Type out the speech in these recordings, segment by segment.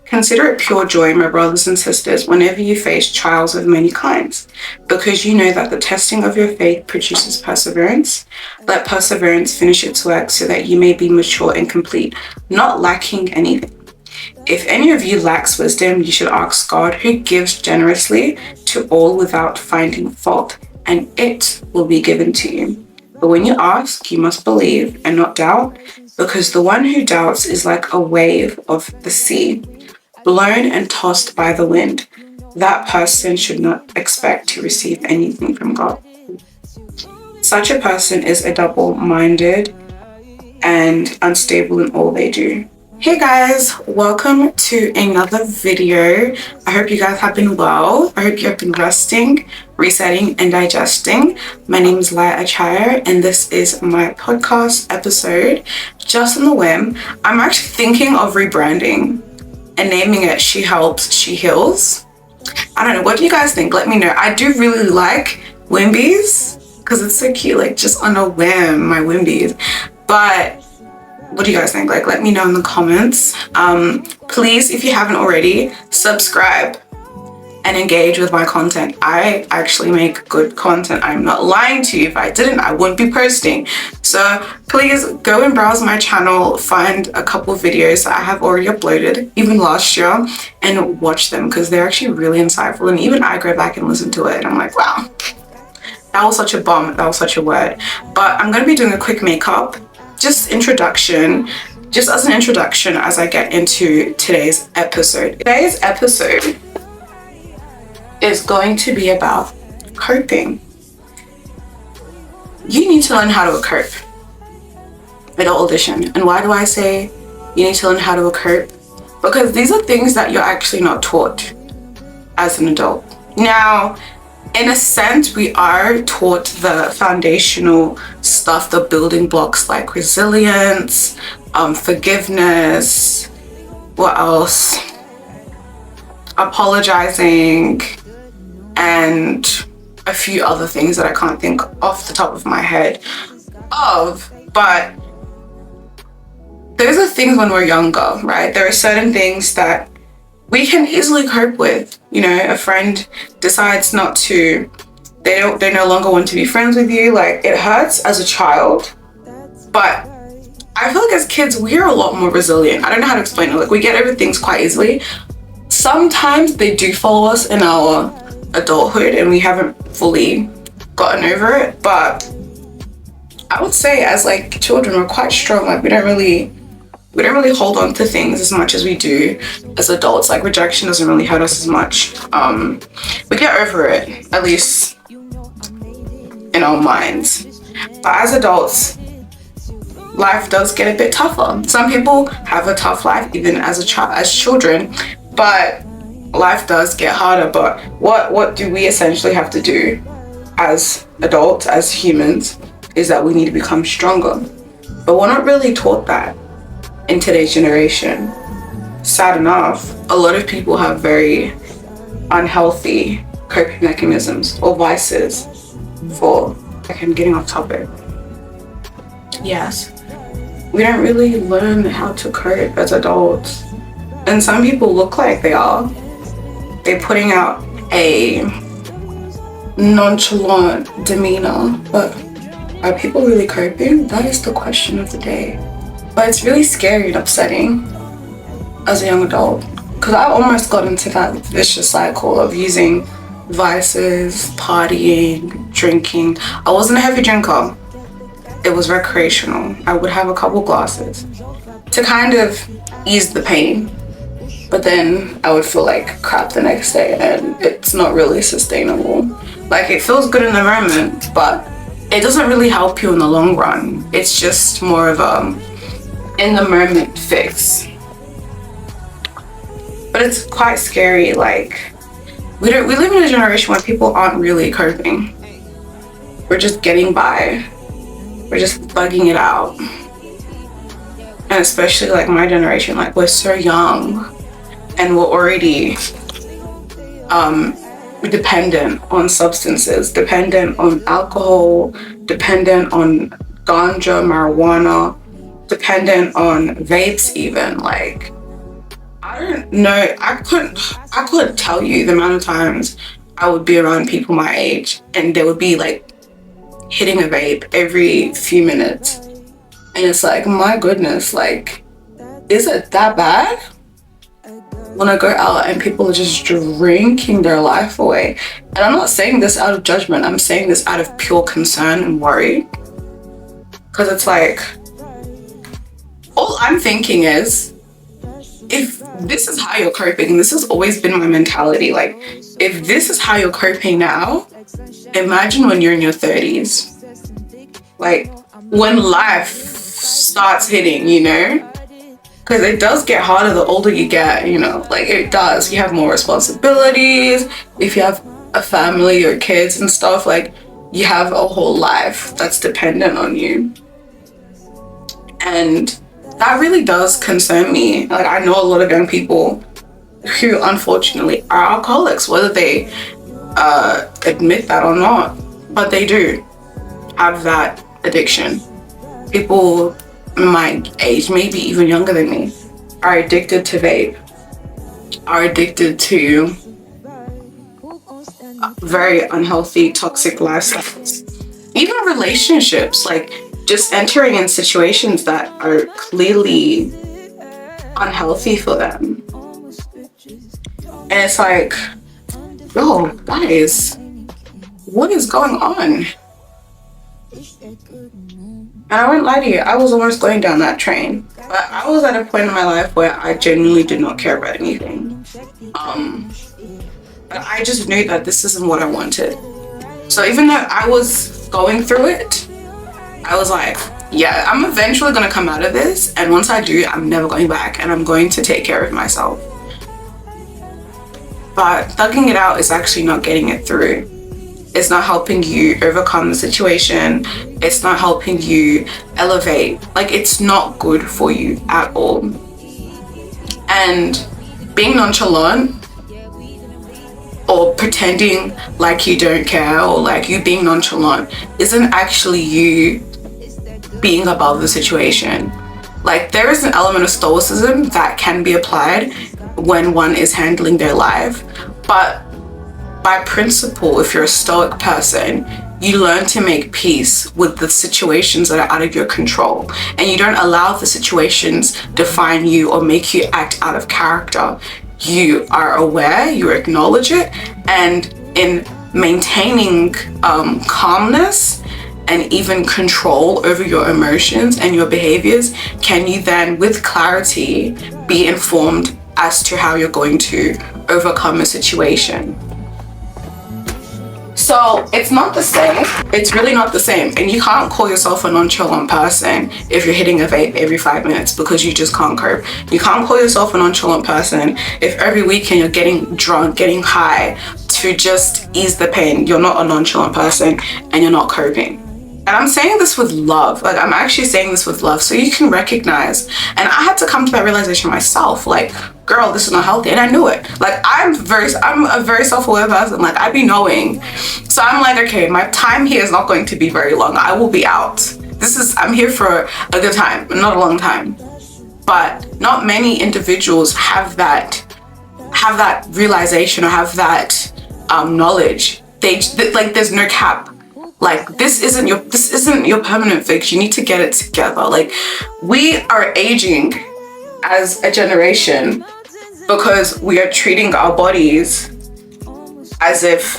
Consider it pure joy, my brothers and sisters, whenever you face trials of many kinds, because you know that the testing of your faith produces perseverance. Let perseverance finish its work so that you may be mature and complete, not lacking anything. If any of you lacks wisdom, you should ask God, who gives generously to all without finding fault, and it will be given to you. But when you ask, you must believe and not doubt, because the one who doubts is like a wave of the sea, blown and tossed by the wind. That person should not expect to receive anything from God. Such a person is a double-minded and unstable in all they do. Hey guys, welcome to another video. I hope you guys have been well. I hope you have been resting, resetting, and digesting. My name is Laya Achaya, and this is my podcast episode. Just on the whim, I'm actually thinking of rebranding and naming it She Helps, She Heals. I don't know, what do you guys think? Let me know. I do really like Wimbies because it's so cute, like just on a whim, my Wimbies. But what do you guys think? Like, let me know in the comments. Please, if you haven't already, subscribe and engage with my content. I actually make good content. I'm not lying to you. If I didn't, I wouldn't be posting. So please go and browse my channel, find a couple of videos that I have already uploaded, even last year, and watch them because they're actually really insightful. And even I go back and listen to it and I'm like, wow, that was such a bomb. That was such a word. But I'm going to be doing a quick makeup, just introduction, just as an introduction as I get into today's episode. Today's episode is going to be about coping. You need to learn how to cope. Adult edition. And why do I say you need to learn how to cope? Because these are things that you're actually not taught as an adult. Now, in a sense, we are taught the foundational stuff, the building blocks like resilience, forgiveness, what else? Apologizing, and a few other things that I can't think off the top of my head of. But those are things when we're younger, right? There are certain things that we can easily cope with. You know, a friend decides not to, they no longer want to be friends with you. Like, it hurts as a child, but I feel like as kids, we're a lot more resilient. I don't know how to explain it. Like, we get over things quite easily. Sometimes they do follow us in our adulthood and we haven't fully gotten over it, but I would say as like children, we're quite strong. Like, we don't really hold on to things as much as we do as adults. Like, rejection doesn't really hurt us as much. We get over it, at least in our minds. But as adults, life does get a bit tougher. Some people have a tough life even as children, but life does get harder. But what do we essentially have to do as adults, as humans, is that we need to become stronger. But we're not really taught that in today's generation. Sad enough, a lot of people have very unhealthy coping mechanisms or vices for, like, I'm getting off topic. Yes, we don't really learn how to cope as adults. And some people look like they are. They're putting out a nonchalant demeanor, but are people really coping? That is the question of the day. But it's really scary and upsetting as a young adult, because I almost got into that vicious cycle of using vices, partying, drinking. I wasn't a heavy drinker. It was recreational. I would have a couple glasses to kind of ease the pain, but then I would feel like crap the next day, and it's not really sustainable. Like, it feels good in the moment, but it doesn't really help you in the long run. It's just more of a in the moment fix. But it's quite scary. Like, we live in a generation where people aren't really coping. We're just getting by. We're just bugging it out. and especially like my generation, like we're so young and we're already dependent on substances, dependent on alcohol, dependent on ganja, marijuana, dependent on vapes even. Like, I don't know, I couldn't tell you the amount of times I would be around people my age and they would be like hitting a vape every few minutes. And it's like, my goodness, like, is it that bad? When I go out and people are just drinking their life away. And I'm not saying this out of judgment, I'm saying this out of pure concern and worry. Because it's like, all I'm thinking is, if this is how you're coping, this has always been my mentality. Like, if this is how you're coping now, imagine when you're in your 30s. Like, when life starts hitting, you know? Because it does get harder the older you get, you know? Like, it does. You have more responsibilities. If you have a family or kids and stuff, like, you have a whole life that's dependent on you. And that really does concern me. Like, I know a lot of young people who unfortunately are alcoholics, whether they admit that or not, but they do have that addiction. People my age, maybe even younger than me, are addicted to vape, are addicted to very unhealthy, toxic lifestyles. Even relationships, like just entering in situations that are clearly unhealthy for them. And it's like, yo, guys, what is going on? And I won't lie to you, I was almost going down that train. But I was at a point in my life where I genuinely did not care about anything. But I just knew that this isn't what I wanted. So even though I was going through it, I was like, yeah, I'm eventually going to come out of this. And once I do, I'm never going back. And I'm going to take care of myself. But thugging it out is actually not getting it through. It's not helping you overcome the situation. It's not helping you elevate. Like, it's not good for you at all. And being nonchalant or pretending like you don't care, or like you being nonchalant, isn't actually you being above the situation. Like, there is an element of stoicism that can be applied when one is handling their life. But by principle, if you're a stoic person, you learn to make peace with the situations that are out of your control, and you don't allow the situations define you or make you act out of character. You are aware, you acknowledge it, and in maintaining calmness and even control over your emotions and your behaviors, can you then with clarity be informed as to how you're going to overcome a situation. So it's not the same. It's really not the same. And you can't call yourself a nonchalant person if you're hitting a vape every 5 minutes because you just can't cope. You can't call yourself a nonchalant person if every weekend you're getting drunk, getting high to just ease the pain. You're not a nonchalant person and you're not coping. And I'm saying this with love. Like, I'm actually saying this with love so you can recognize. And I had to come to that realization myself. Like, girl, this is not healthy. And I knew it. Like, I'm a very self-aware person. Like, I be knowing. So I'm like, okay, my time here is not going to be very long. I will be out. I'm here for a good time, not a long time. But not many individuals have that realization or have that knowledge. Like, there's no cap. Like, this isn't your permanent fix. You need to get it together. Like, we are aging as a generation because we are treating our bodies as if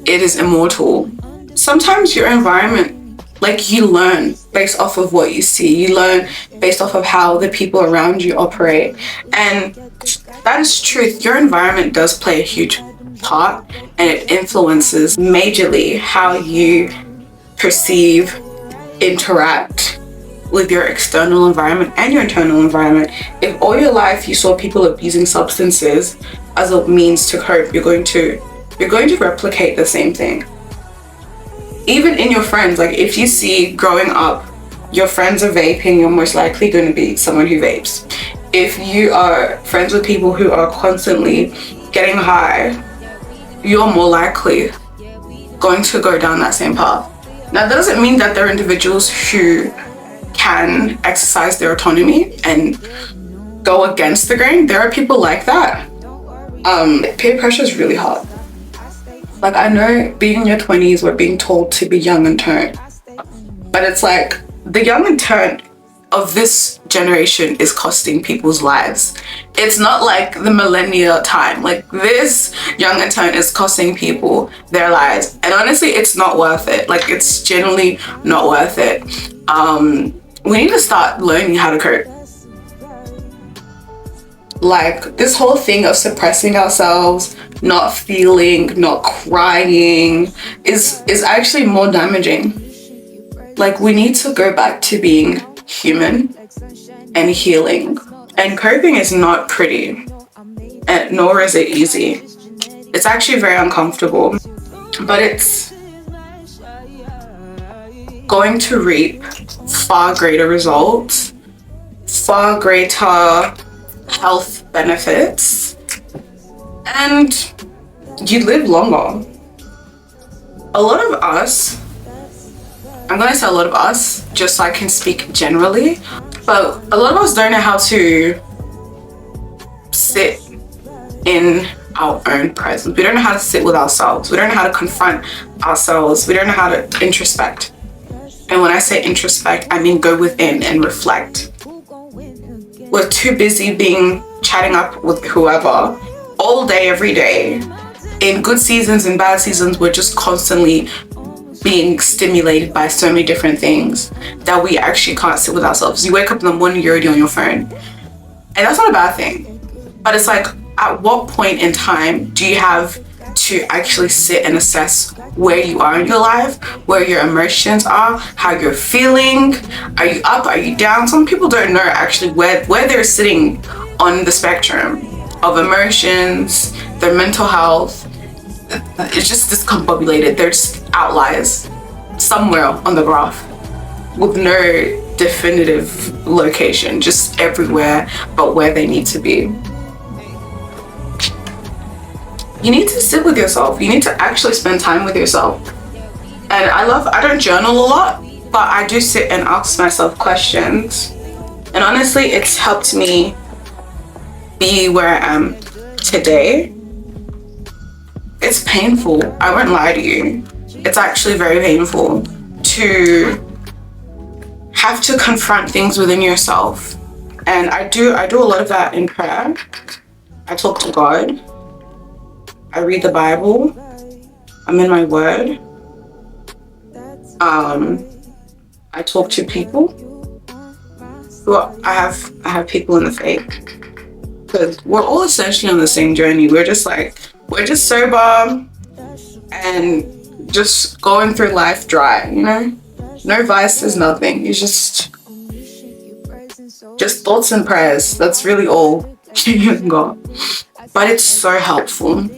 it is immortal. Sometimes your environment, like, you learn based off of what you see. You learn based off of how the people around you operate. And that is truth. Your environment does play a huge part, and it influences majorly how you perceive, interact with your external environment and your internal environment. If all your life you saw people abusing substances as a means to cope, you're going to replicate the same thing. Even in your friends, like, if you see growing up your friends are vaping, you're most likely going to be someone who vapes. If you are friends with people who are constantly getting high, you're more likely going to go down that same path. Now, that doesn't mean that there are individuals who can exercise their autonomy and go against the grain. There are people like that. Peer pressure is really hard. Like, I know being in your 20s, we're being told to be young and turned, but it's like the young and turned of this generation is costing people's lives. It's not like the millennial time. Like, this young and turned is costing people their lives, and honestly, it's not worth it. Like, it's generally not worth it. We need to start learning how to cope. Like, this whole thing of suppressing ourselves, not feeling, not crying is actually more damaging. Like, we need to go back to being human and healing. And coping is not pretty, and nor is it easy. It's actually very uncomfortable, but it's going to reap far greater results, far greater health benefits, and you live longer. A lot of us, I'm gonna say a lot of us, just so I can speak generally, but a lot of us don't know how to sit in our own presence. We don't know how to sit with ourselves. We don't know how to confront ourselves. We don't know how to introspect. And when I say introspect, I mean go within and reflect. We're too busy chatting up with whoever all day, every day. In good seasons and bad seasons, we're just constantly being stimulated by so many different things that we actually can't sit with ourselves. You wake up in the morning, you're already on your phone. And that's not a bad thing. But it's like, at what point in time do you have to actually sit and assess where you are in your life, where your emotions are, how you're feeling? Are you up? Are you down? Some people don't know actually where they're sitting on the spectrum of emotions, their mental health. It's just discombobulated. They're just outliers somewhere on the graph with no definitive location, just everywhere but where they need to be. You need to sit with yourself. You need to actually spend time with yourself. And I don't journal a lot, but I do sit and ask myself questions. And honestly, it's helped me be where I am today. It's painful. I won't lie to you. It's actually very painful to have to confront things within yourself. And I do a lot of that in prayer. I talk to God. I read the Bible. I'm in my word. I talk to people. Well, I have people in the faith, because we're all essentially on the same journey. We're just sober and just going through life dry, you know? No vices, nothing. It's just thoughts and prayers. That's really all you can go. But it's so helpful.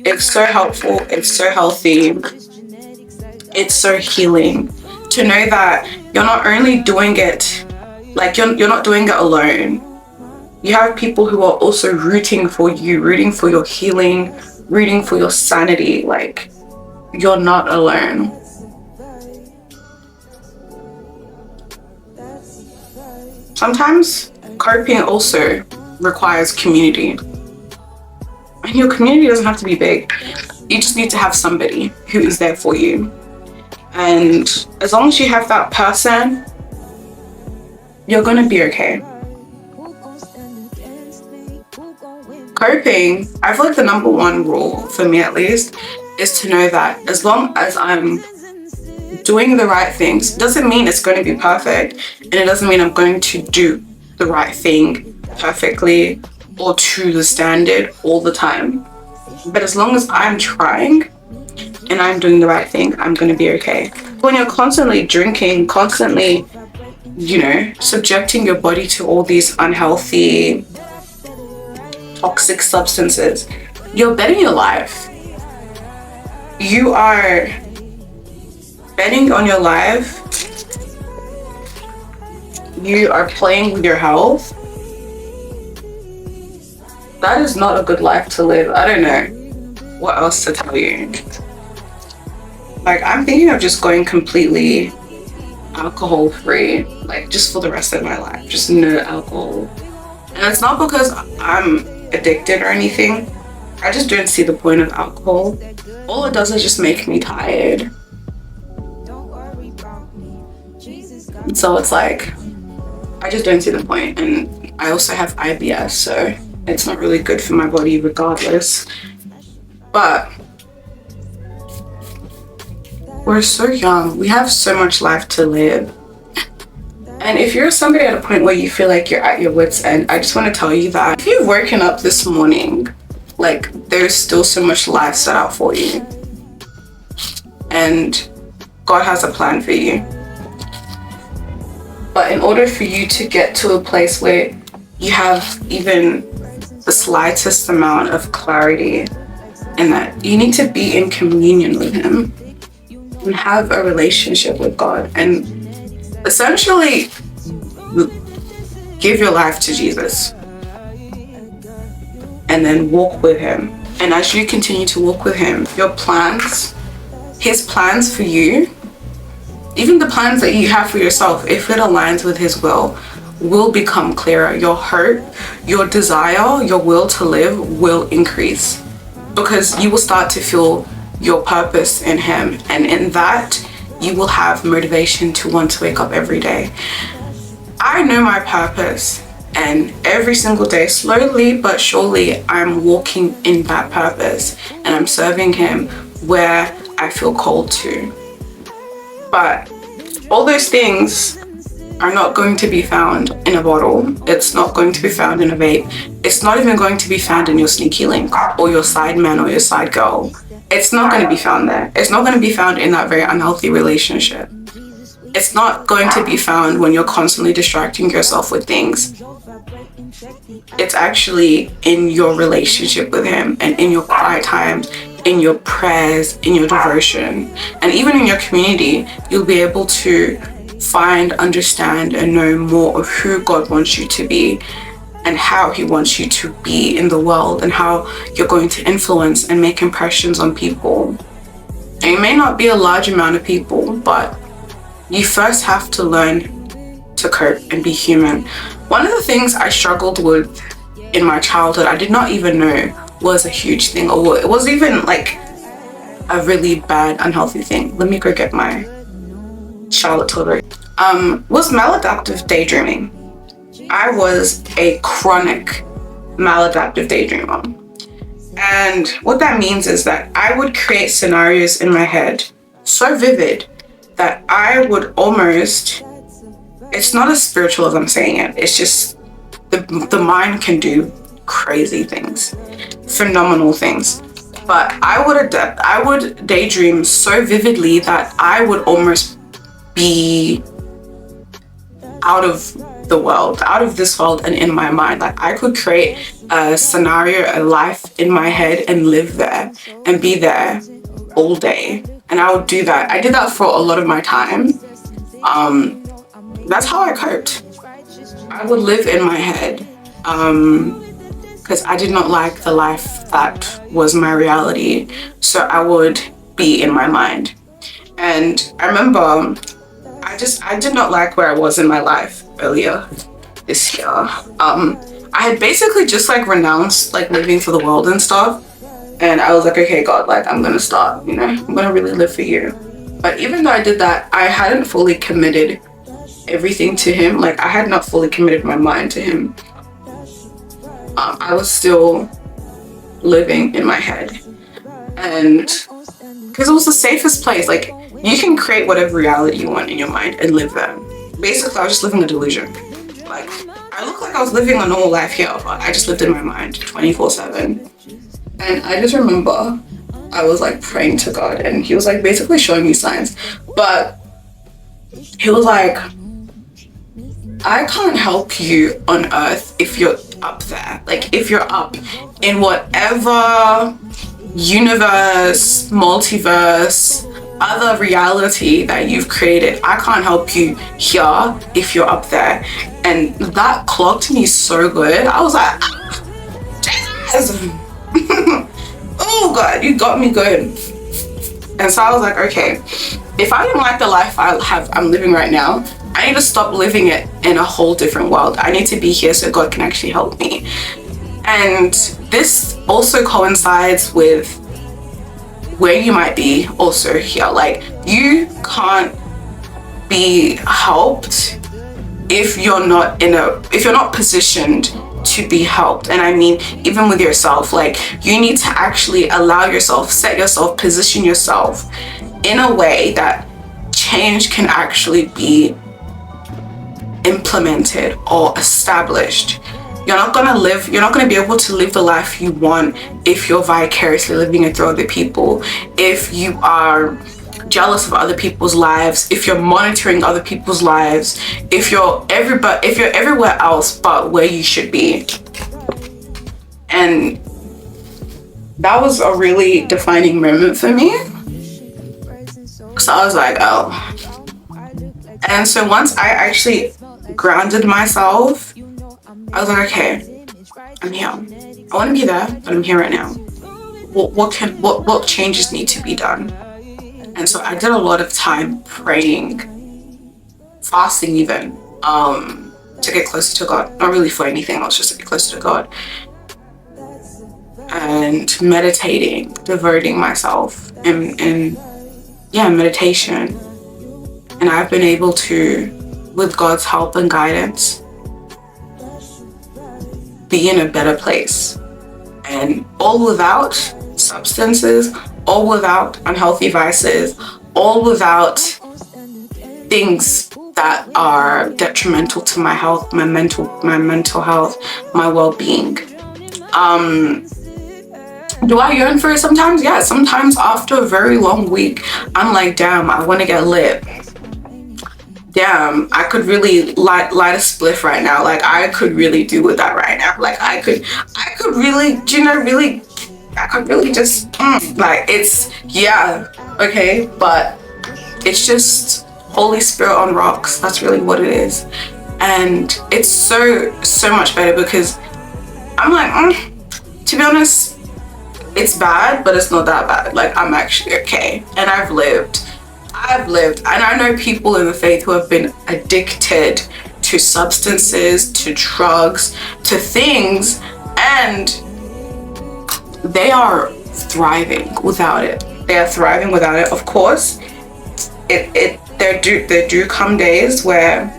It's so helpful. It's so healthy. It's so healing to know that you're not only doing it, like you're not doing it alone. You have people who are also rooting for you, rooting for your healing, rooting for your sanity. Like, you're not alone. Sometimes coping also requires community. And your community doesn't have to be big. You just need to have somebody who is there for you. And as long as you have that person, you're gonna be okay. Coping, I feel like the number one rule, for me at least, is to know that as long as I'm doing the right things, doesn't mean it's going to be perfect, and it doesn't mean I'm going to do the right thing perfectly or to the standard all the time. But as long as I'm trying and I'm doing the right thing, I'm going to be okay. When you're constantly drinking, constantly, subjecting your body to all these unhealthy, toxic substances, you're betting your life. You are betting on your life you are playing with your health, that is not a good life to live. I don't know what else to tell you. Like, I'm thinking of just going completely alcohol free, like just for the rest of my life, just no alcohol. And it's not because I'm addicted or anything. I just don't see the point of alcohol. All it does is just make me tired. So it's like, I just don't see the point. And I also have IBS, so it's not really good for my body regardless. But we're so young. We have so much life to live. And if you're somebody at a point where you feel like you're at your wit's end, I just want to tell you that if you've woken up this morning, like, there's still so much life set out for you. And God has a plan for you. But in order for you to get to a place where you have even the slightest amount of clarity in that, you need to be in communion with Him and have a relationship with God and essentially give your life to Jesus and then walk with Him. And as you continue to walk with Him, your plans, His plans for you, even the plans that you have for yourself, if it aligns with His will become clearer. Your hope, your desire, your will to live will increase because you will start to feel your purpose in Him. And in that, you will have motivation to want to wake up every day. I know my purpose, and every single day, slowly but surely, I'm walking in that purpose and I'm serving Him where I feel called to. But all those things are not going to be found in a bottle. It's not going to be found in a vape. It's not even going to be found in your sneaky link or your side man or your side girl. It's not going to be found there. It's not going to be found in that very unhealthy relationship. It's not going to be found when you're constantly distracting yourself with things. It's actually in your relationship with Him and in your quiet time, in your prayers, in your devotion, and even in your community. You'll be able to find, understand, and know more of who God wants you to be and how He wants you to be in the world and how you're going to influence and make impressions on people. And it may not be a large amount of people, but you first have to learn to cope and be human. One of the things I struggled with in my childhood, I did not even know was a huge thing, or it was even like a really bad, unhealthy thing. Let me go get my Charlotte Tilbury. Was maladaptive daydreaming. I was a chronic maladaptive daydreamer. And what that means is that I would create scenarios in my head so vivid that I would almost, it's not as spiritual as I'm saying it, it's just the mind can do crazy things, phenomenal things. But I would daydream so vividly that I would almost be out of the world, out of this world and in my mind. Like, I could create a scenario, a life in my head and live there and be there all day. And I would do that. I did that for a lot of my time. That's how I coped. I would live in my head because I did not like the life that was my reality. So I would be in my mind. And I remember I did not like where I was in my life earlier this year. I had basically just like renounced like living for the world and stuff. And I was like, okay, God, like, I'm gonna start, I'm gonna really live for you. But even though I did that, I hadn't fully committed everything to Him. Like, I had not fully committed my mind to Him. I was still living in my head. And because it was the safest place. Like, you can create whatever reality you want in your mind and live there. Basically, I was just living a delusion. Like, I looked like I was living a normal life here, but I just lived in my mind 24/7. And I just remember I was like praying to God, and He was like basically showing me signs. But He was like, I can't help you on earth if you're up there. Like, if you're up in whatever universe, multiverse, other reality that you've created. I can't help you here if you're up there. And that clocked me so good. I was like, Jesus. Oh God, you got me good. And so I was like, okay, if I don't like the life I'm living right now, I need to stop living it in a whole different world. I need to be here so God can actually help me. And this also coincides with where you might be also here. Like, you can't be helped if you're not positioned to be helped. And I mean, even with yourself, like, you need to actually allow yourself, set yourself, position yourself in a way that change can actually be implemented or established. You're not going to be able to live the life you want if you're vicariously living it through other people, if you are jealous of other people's lives, if you're monitoring other people's lives, if you're everywhere else but where you should be. And that was a really defining moment for me. So I was like, oh. And so once I actually grounded myself, I was like, okay, I'm here. I want to be there, but I'm here right now. What changes need to be done? And so I did a lot of time praying, fasting even, to get closer to God. Not really for anything else, just to get closer to God. And meditating, devoting myself in meditation. And I've been able to, with God's help and guidance, be in a better place. And all without substances, all without unhealthy vices, all without things that are detrimental to my health, my mental health, my well-being. Do I yearn for it sometimes? Yeah, sometimes after a very long week, I'm like, damn, I want to get lit. Damn, I could really light a spliff right now. Like, I could really do with that right now. Like, I could really, I could really just, like, it's, yeah, okay, but it's just Holy Spirit on rocks. That's really what it is. And it's so much better because I'm like, to be honest, it's bad, but it's not that bad. Like, I'm actually okay. And I've lived. And I know people in the faith who have been addicted to substances, to drugs, to things, and they are thriving without it. They are thriving without it. Of course, there do come days where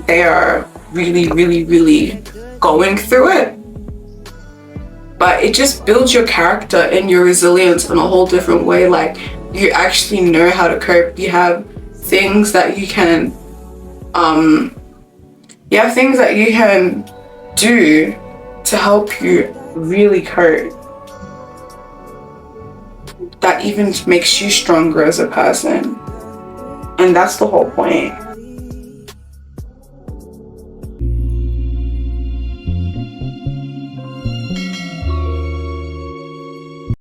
they are really, really, really going through it. But it just builds your character and your resilience in a whole different way. Like, you actually know how to cope. You have things that you can, do to help you really cope. That even makes you stronger as a person. And that's the whole point.